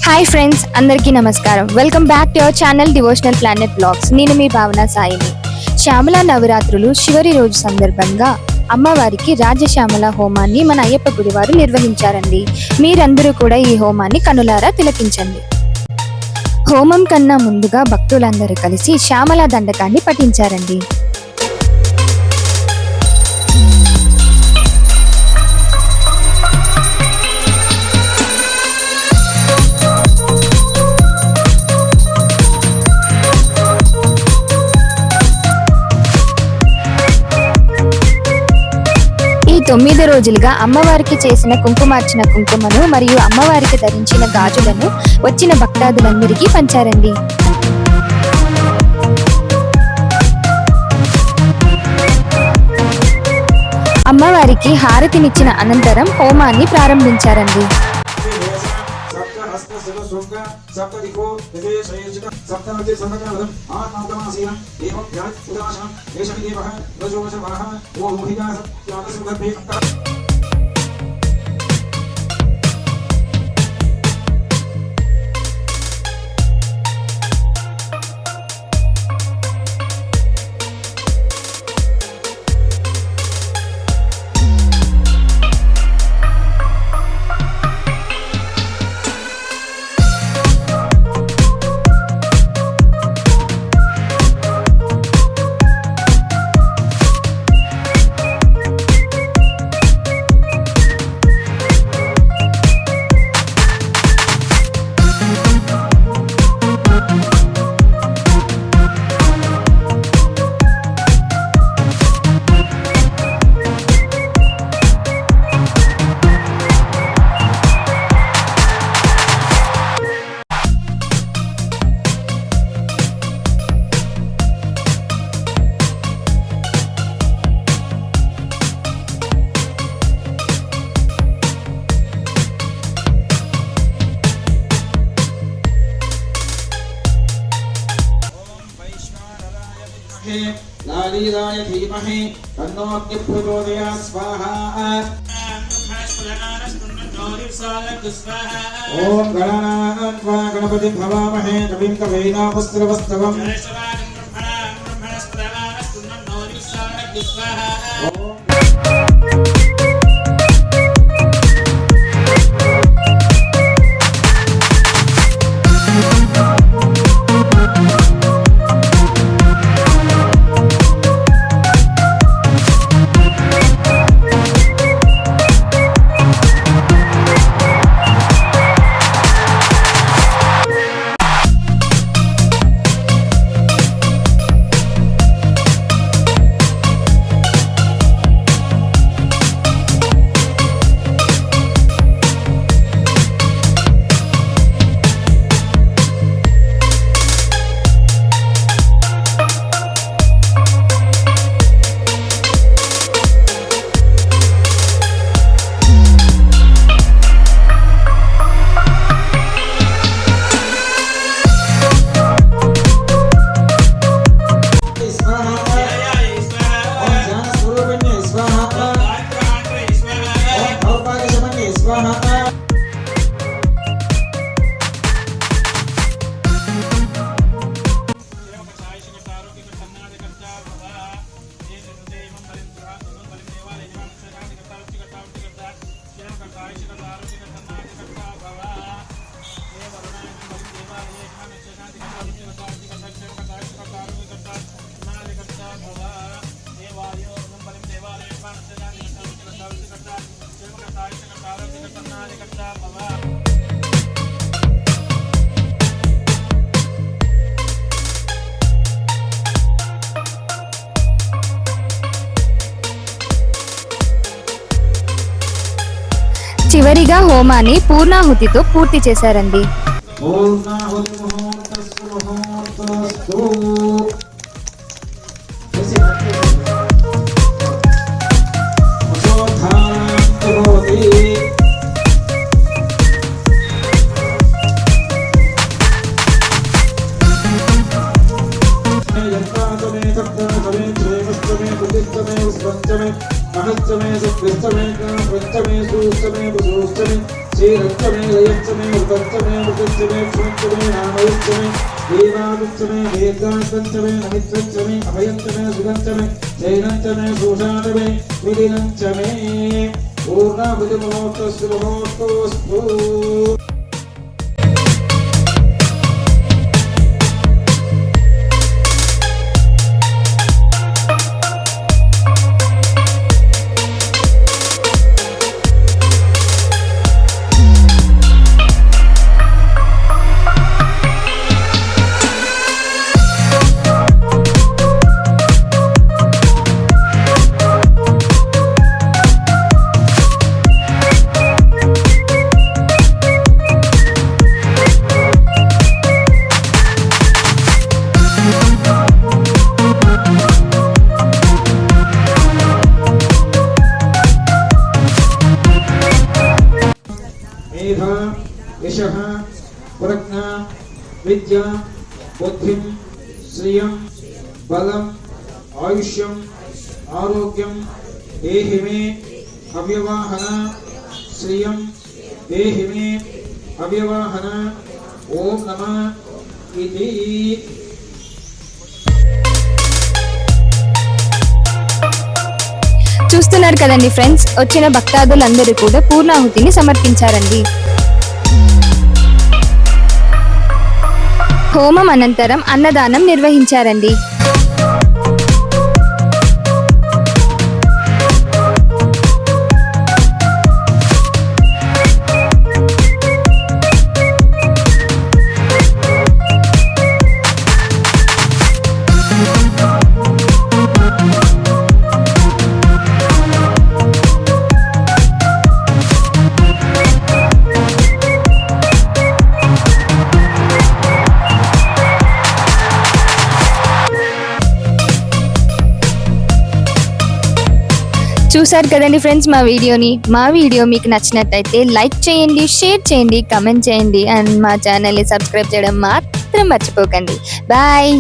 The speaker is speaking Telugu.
హాయ్ ఫ్రెండ్స్, అందరికీ నమస్కారం. Welcome back to our channel devotional planet blogs. నేను మీ భావన సాయిని. శ్యామల నవరాత్రులు చివరి రోజు సందర్భంగా అమ్మవారికి రాజశ్యామల హోమాన్ని మన అయ్యప్ప గుడి వారు నిర్వహించారండి. మీరందరూ కూడా ఈ హోమాన్ని కనులారా తిలకించండి. హోమం కన్నా ముందుగా భక్తులందరూ కలిసి శ్యామల దండకాన్ని పఠించారండి. ఈ 9 రోజులుగా అమ్మవారికి చేసిన కుంకుమార్చన కుంకుమను మరియు అమ్మవారికి ధరించిన గాజులను వచ్చిన భక్తాదులందరికీ పంచారండి. అమ్మవారికి హారతినిచ్చిన అనంతరం హోమాన్ని ప్రారంభించారండి. लालीलाय धीमहि तन्नो अग्निः प्रचोदयात् स्वाहा। ओम गणानान्वा गणपतिं भवामहे कविं कवीनामुस्त्रवस्तवम्। చివరిగా హోమాన్ని పూర్ణాహుతితో పూర్తి చేశారండి. पंचमे सहस्रमे पंचमे सूक्ष्मे श्रीरंचमे लयंचमे उतंचमे मृतंचमे क्षमंचमे नामयुक्चमे देवायुक्चमे वेदांतंचमे नमित्रंचमे अभयंचमे सुगंचमे जैनंचमे शोषाणमे विलिनंचमे पूर्णाभुजमोक्तस्तु मेधा यशः प्रज्ञा विद्या बुद्धिं श्रियं बलम् आयुष्यम् आरोग्यं देहि मे अव्यवाहन श्रियं देहि मे अव्यवाहन ओम नमः इति। చూస్తున్నారు కదండి ఫ్రెండ్స్, వచ్చిన భక్తాదులందరూ కూడా పూర్ణాహుతిని సమర్పించారండి. హోమం అనంతరం అన్నదానం నిర్వహించారండి. చూసారు కదండి ఫ్రెండ్స్ మా వీడియో మీకు నచ్చినట్టయితే లైక్ చేయండి, షేర్ చేయండి, కమెంట్ చేయండి అండ్ మా ఛానల్ని సబ్స్క్రైబ్ చేయడం మాత్రం మర్చిపోకండి. బాయ్.